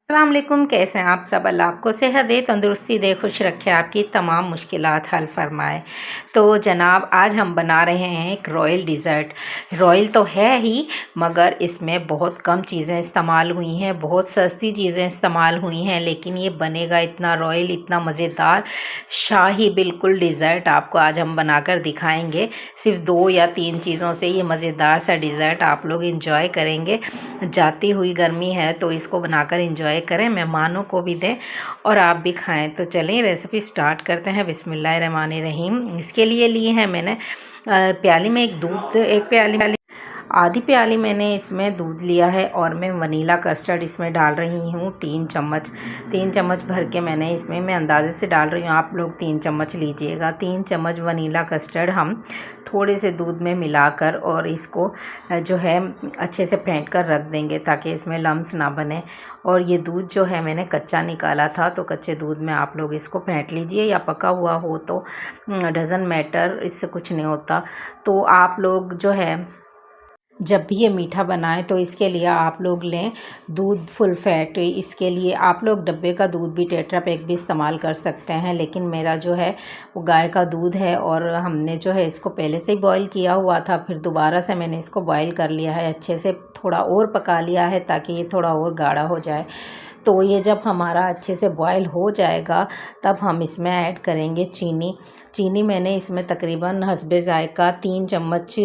अस्सलाम वालेकुम। कैसे हैं आप सब? अल्लाह आपको सेहत दे, तंदुरुस्ती दे, खुश रखे, आपकी तमाम मुश्किलात हल फरमाए। तो जनाब आज हम बना रहे हैं एक रॉयल डिज़र्ट। रॉयल तो है ही मगर इसमें बहुत कम चीज़ें इस्तेमाल हुई हैं, बहुत सस्ती चीज़ें इस्तेमाल हुई हैं, लेकिन ये बनेगा इतना रॉयल, इतना मज़ेदार शाही बिल्कुल डिज़र्ट आपको आज हम बनाकर दिखाएंगे। सिर्फ 2 या 3 चीज़ों से ये मज़ेदार सा डिज़र्ट आप लोग इंजॉय करेंगे। जाती हुई गर्मी है तो इसको बनाकर इंजॉय करें, मेहमानों को भी दें और आप भी खाएं। तो चलिए रेसिपी स्टार्ट करते हैं। बिस्मिल्लाहिर्रहमानिर्रहीम। इसके लिए लिए हैं मैंने प्याली में एक प्याली आधी प्याली मैंने इसमें दूध लिया है और मैं वनीला कस्टर्ड इसमें डाल रही हूँ 3 चम्मच भर के मैं अंदाजे से डाल रही हूँ। आप लोग 3 चम्मच लीजिएगा। 3 चम्मच वनीला कस्टर्ड हम थोड़े से दूध में मिलाकर और इसको जो है अच्छे से फेंट कर रख देंगे ताकि इसमें लम्स ना बने। और ये दूध जो है मैंने कच्चा निकाला था, तो कच्चे दूध में आप लोग इसको फेंट लीजिए या पका हुआ हो तो डज़न्ट मैटर, इससे कुछ नहीं होता। तो आप लोग जो है जब भी ये मीठा बनाएं तो इसके लिए आप लोग लें दूध फुल फैट। इसके लिए आप लोग डब्बे का दूध भी, टेट्रा पैक भी इस्तेमाल कर सकते हैं, लेकिन मेरा जो है वो गाय का दूध है और हमने जो है इसको पहले से ही बॉईल किया हुआ था, फिर दोबारा से मैंने इसको बॉईल कर लिया है, अच्छे से थोड़ा और पका लिया है ताकि ये थोड़ा और गाढ़ा हो जाए। तो ये जब हमारा अच्छे से बॉयल हो जाएगा तब हम इसमें ऐड करेंगे चीनी मैंने इसमें तकरीबन हस्बे ज़ायक़ा 3 चम्मच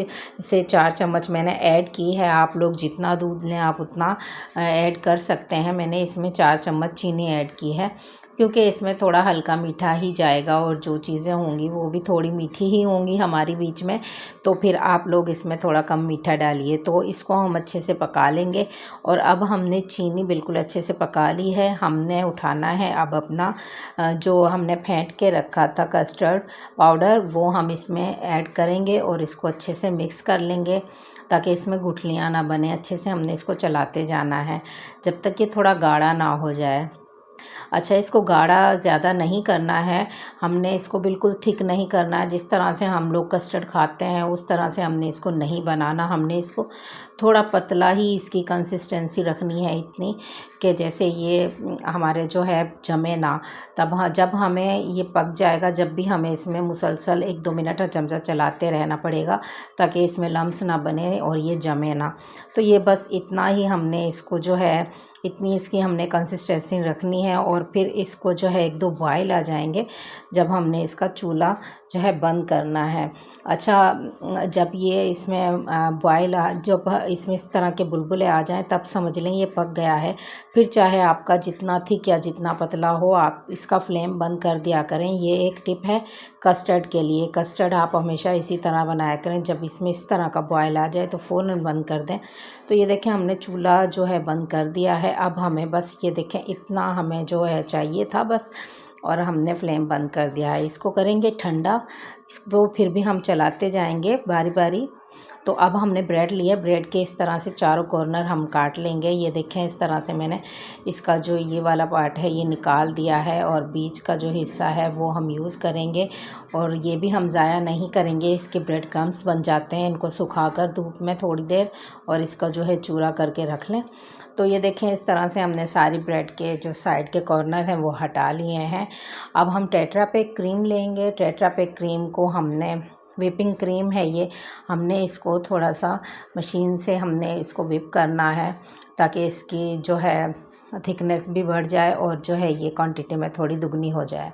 से 4 चम्मच मैंने ऐड की है। आप लोग जितना दूध लें आप उतना ऐड कर सकते हैं। मैंने इसमें 4 चम्मच चीनी ऐड की है क्योंकि इसमें थोड़ा हल्का मीठा ही जाएगा और जो चीज़ें होंगी वो भी थोड़ी मीठी ही होंगी हमारी बीच में, तो फिर आप लोग इसमें थोड़ा कम मीठा डालिए। तो इसको हम अच्छे से पका लेंगे। और अब हमने चीनी बिल्कुल अच्छे से पका ली है, हमने उठाना है अब अपना जो हमने फेंट के रखा था कस्टर्ड पाउडर वो हम इसमें ऐड करेंगे और इसको अच्छे से मिक्स कर लेंगे ताकि इसमें गुठलियाँ ना बने। अच्छे से हमने इसको चलाते जाना है जब तक ये थोड़ा गाढ़ा ना हो जाए। अच्छा, इसको गाढ़ा ज़्यादा नहीं करना है, हमने इसको बिल्कुल थिक नहीं करना है। जिस तरह से हम लोग कस्टर्ड खाते हैं उस तरह से हमने इसको नहीं बनाना। हमने इसको थोड़ा पतला ही इसकी कंसिस्टेंसी रखनी है, इतनी कि जैसे ये हमारे जो है जमे ना। तब जब हमें ये पक जाएगा, जब भी हमें इसमें मुसलसल 1-2 मिनट चमचा चलाते रहना पड़ेगा ताकि इसमें लम्स ना बने और ये जमे ना। तो ये बस इतना ही हमने इसको जो है इतनी इसकी हमने कंसिस्टेंसी रखनी है। और फिर इसको जो है 1-2 बॉयल आ जाएंगे जब हमने इसका चूल्हा जो है बंद करना है। अच्छा, जब ये इसमें जब इसमें इस तरह के बुलबुले आ जाएं तब समझ लें ये पक गया है। फिर चाहे आपका जितना थिक या जितना पतला हो आप इसका फ्लेम बंद कर दिया करें। ये एक टिप है कस्टर्ड के लिए। कस्टर्ड आप हमेशा इसी तरह बनाया करें, जब इसमें इस तरह का बॉयल आ जाए तो फ़ौरन बंद कर दें। तो ये देखें हमने चूल्हा जो है बंद कर दिया है। अब हमें बस ये देखें इतना हमें जो है चाहिए था बस, और हमने फ्लेम बंद कर दिया है। इसको करेंगे ठंडा, इसको फिर भी हम चलाते जाएंगे बारी बारी। तो अब हमने ब्रेड लिया, ब्रेड के इस तरह से चारों कॉर्नर हम काट लेंगे। ये देखें इस तरह से मैंने इसका जो ये वाला पार्ट है ये निकाल दिया है और बीच का जो हिस्सा है वो हम यूज़ करेंगे। और ये भी हम ज़ाया नहीं करेंगे, इसके ब्रेड क्रम्स बन जाते हैं, इनको सुखाकर धूप में थोड़ी देर और इसका जो है चूरा करके रख लें। तो ये देखें इस तरह से हमने सारी ब्रेड के जो साइड के कॉर्नर हैं वो हटा लिए हैं। अब हम टेट्रा पैक क्रीम लेंगे। टेट्रा पैक क्रीम को हमने व्हिपिंग क्रीम है ये, हमने इसको थोड़ा सा मशीन से हमने इसको व्हिप करना है ताकि इसकी जो है थिकनेस भी बढ़ जाए और जो है ये क्वांटिटी में थोड़ी दुगनी हो जाए।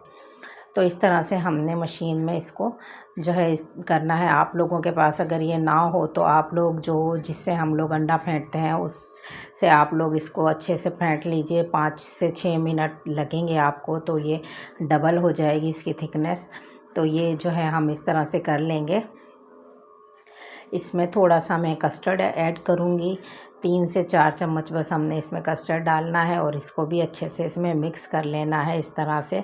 तो इस तरह से हमने मशीन में इसको जो है करना है। आप लोगों के पास अगर ये ना हो तो आप लोग जिससे हम लोग अंडा फेंटते हैं उससे आप लोग इसको अच्छे से फेंट लीजिए। 5 से 6 मिनट लगेंगे आपको, तो ये डबल हो जाएगी इसकी थिकनेस। तो ये जो है हम इस तरह से कर लेंगे। इसमें थोड़ा सा मैं कस्टर्ड ऐड करूँगी, 3 से 4 चम्मच बस हमने इसमें कस्टर्ड डालना है और इसको भी अच्छे से इसमें मिक्स कर लेना है इस तरह से।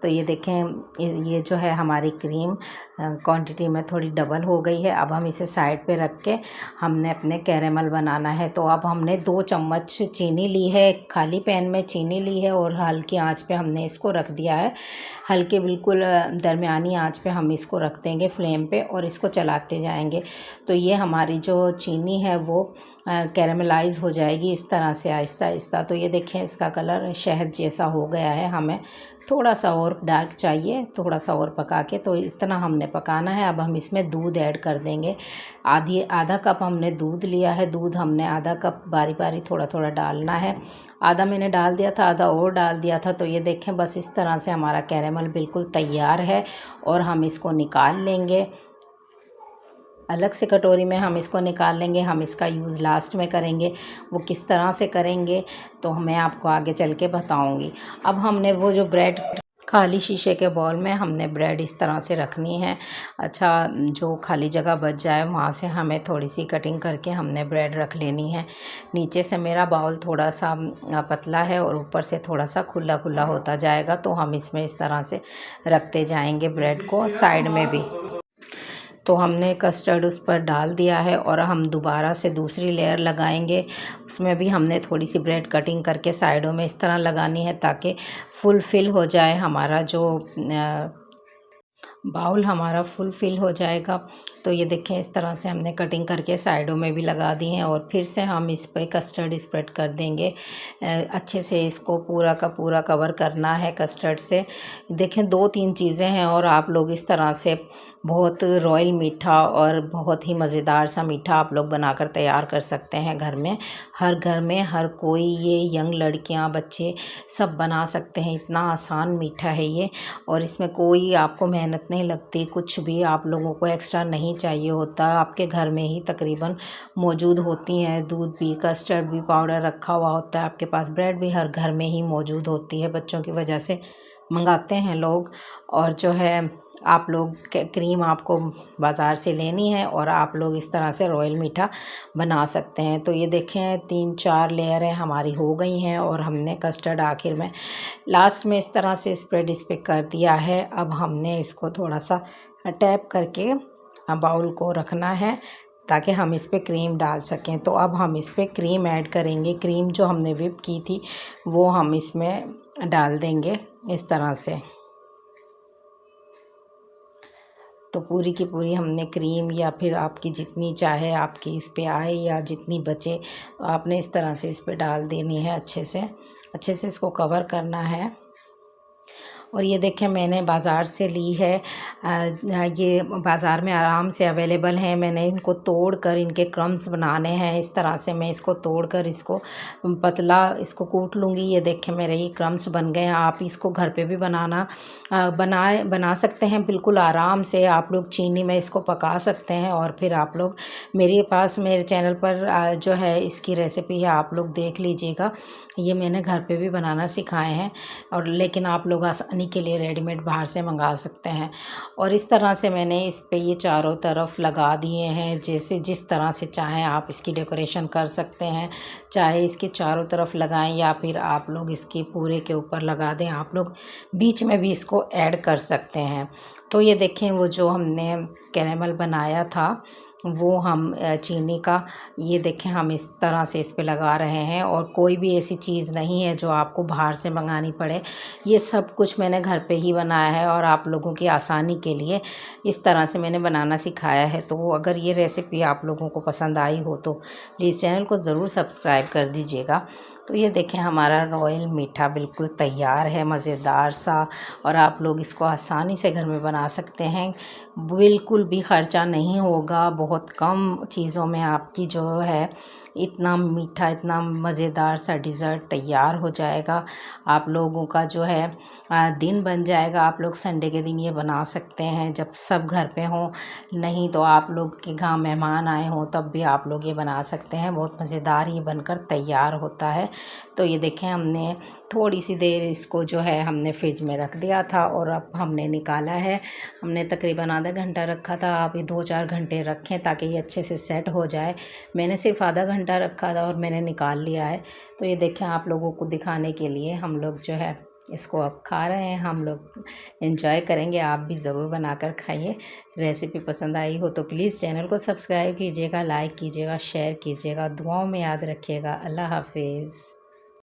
तो ये देखें ये जो है हमारी क्रीम क्वांटिटी में थोड़ी डबल हो गई है। अब हम इसे साइड पे रख के हमने अपने कैरेमल बनाना है। तो अब हमने 2 चम्मच चीनी ली है, खाली पैन में चीनी ली है और हल्की आंच पे हमने इसको रख दिया है। हल्के बिल्कुल दरमियानी आंच पे हम इसको रख देंगे फ्लेम पे और इसको चलाते जाएंगे। तो ये हमारी जो चीनी है वो कैरेमलाइज हो जाएगी इस तरह से आहिस्ता आहिस्ता। तो ये देखें इसका कलर शहद जैसा हो गया है। हमें थोड़ा सा और डार्क चाहिए, थोड़ा सा और पका के। तो इतना हमने पकाना है। अब हम इसमें दूध ऐड कर देंगे। आधा कप हमने दूध लिया है। दूध हमने आधा कप बारी बारी थोड़ा थोड़ा डालना है। आधा मैंने डाल दिया था, आधा और डाल दिया था। तो ये देखें बस इस तरह से हमारा कैरेमल बिल्कुल तैयार है और हम इसको निकाल लेंगे। अलग से कटोरी में हम इसको निकाल लेंगे। हम इसका यूज़ लास्ट में करेंगे। वो किस तरह से करेंगे तो मैं आपको आगे चल के बताऊंगी। अब हमने वो जो ब्रेड खाली शीशे के बाउल में हमने ब्रेड इस तरह से रखनी है। अच्छा, जो खाली जगह बच जाए वहाँ से हमें थोड़ी सी कटिंग करके हमने ब्रेड रख लेनी है। नीचे से मेरा बाउल थोड़ा सा पतला है और ऊपर से थोड़ा सा खुला खुला होता जाएगा। तो हम इसमें इस तरह से रखते जाएंगे ब्रेड को साइड में भी। तो हमने कस्टर्ड उस पर डाल दिया है और हम दोबारा से दूसरी लेयर लगाएंगे। उसमें भी हमने थोड़ी सी ब्रेड कटिंग करके साइडों में इस तरह लगानी है ताकि फुल फिल हो जाए हमारा जो बाउल हमारा फुल फिल हो जाएगा। तो ये देखें इस तरह से हमने कटिंग करके साइडों में भी लगा दी हैं और फिर से हम इस पर कस्टर्ड स्प्रेड कर देंगे। अच्छे से इसको पूरा का पूरा कवर करना है कस्टर्ड से। देखें 2-3 चीज़ें हैं और आप लोग इस तरह से बहुत रॉयल मीठा और बहुत ही मज़ेदार सा मीठा आप लोग बनाकर तैयार कर सकते हैं घर में। घर में हर कोई, ये यंग लड़कियां, बच्चे सब बना सकते हैं। इतना आसान मीठा है ये और इसमें कोई आपको मेहनत नहीं लगती। कुछ भी आप लोगों को एक्स्ट्रा नहीं चाहिए होता। आपके घर में ही तकरीबन मौजूद होती हैं। दूध भी, कस्टर्ड भी पाउडर रखा हुआ होता है आपके पास। ब्रेड भी हर घर में ही मौजूद होती है। बच्चों की वजह से मंगाते हैं लोग। और जो है आप लोग क्रीम आपको बाज़ार से लेनी है और आप लोग इस तरह से रॉयल मीठा बना सकते हैं। तो ये देखें 3-4 लेयरें हमारी हो गई हैं और हमने कस्टर्ड आखिर में लास्ट में इस तरह से स्प्रेड इस पर कर दिया है। अब हमने इसको थोड़ा सा टैप करके बाउल को रखना है ताकि हम इस पर क्रीम डाल सकें। तो अब हम इस पर क्रीम ऐड करेंगे। क्रीम जो हमने व्हिप की थी वो हम इसमें डाल देंगे इस तरह से। तो पूरी की पूरी हमने क्रीम, या फिर आपकी जितनी चाहे आपकी इस पे आए या जितनी बचे, आपने इस तरह से इस पे डाल देनी है। अच्छे से इसको कवर करना है। और ये देखें मैंने बाज़ार से ली है। ये बाज़ार में आराम से अवेलेबल है। मैंने इनको तोड़ कर इनके क्रम्स बनाने हैं। इस तरह से मैं इसको तोड़ कर इसको पतला इसको कूट लूँगी। ये देखें मेरे ये क्रम्स बन गए हैं। आप इसको घर पे भी बना सकते हैं बिल्कुल आराम से। आप लोग चीनी में इसको पका सकते हैं और फिर आप लोग मेरे चैनल पर जो है इसकी रेसिपी है, आप लोग देख लीजिएगा। ये मैंने घर पे भी बनाना सिखाए हैं और लेकिन आप लोग आसानी के लिए रेडीमेड बाहर से मंगा सकते हैं। और इस तरह से मैंने इस पे ये चारों तरफ लगा दिए हैं। जैसे जिस तरह से चाहें आप इसकी डेकोरेशन कर सकते हैं। चाहे इसके चारों तरफ लगाएं या फिर आप लोग इसके पूरे के ऊपर लगा दें। आप लोग बीच में भी इसको ऐड कर सकते हैं। तो ये देखें वो जो हमने कैरेमल बनाया था वो हम चीनी का, ये देखें हम इस तरह से इस पे लगा रहे हैं। और कोई भी ऐसी चीज़ नहीं है जो आपको बाहर से मंगानी पड़े। ये सब कुछ मैंने घर पे ही बनाया है और आप लोगों की आसानी के लिए इस तरह से मैंने बनाना सिखाया है। तो अगर ये रेसिपी आप लोगों को पसंद आई हो तो प्लीज़ चैनल को ज़रूर सब्सक्राइब कर दीजिएगा। तो ये देखें हमारा रॉयल मीठा बिल्कुल तैयार है, मज़ेदार सा। और आप लोग इसको आसानी से घर में बना सकते हैं। बिल्कुल भी ख़र्चा नहीं होगा। बहुत कम चीज़ों में आपकी जो है इतना मीठा, इतना मज़ेदार सा डिज़र्ट तैयार हो जाएगा। आप लोगों का जो है दिन बन जाएगा। आप लोग संडे के दिन ये बना सकते हैं जब सब घर पे हों। नहीं तो आप लोग के घर मेहमान आए हों तब भी आप लोग ये बना सकते हैं। बहुत मज़ेदार ये बनकर तैयार होता है। तो ये देखें हमने थोड़ी सी देर इसको जो है हमने फ्रिज में रख दिया था और अब हमने निकाला है। हमने तकरीबन आधा घंटा रखा था। आप ये 2-4 घंटे रखें ताकि ये अच्छे से सेट हो जाए। मैंने सिर्फ आधा घंटा रखा था और मैंने निकाल लिया है। तो ये देखें आप लोगों को दिखाने के लिए हम लोग जो है इसको अब खा रहे हैं। हम लोग एंजॉय करेंगे। आप भी ज़रूर बनाकर खाइए। रेसिपी पसंद आई हो तो प्लीज़ चैनल को सब्सक्राइब कीजिएगा, लाइक कीजिएगा, शेयर कीजिएगा। दुआओं में याद रखिएगा। अल्लाह हाफिज़।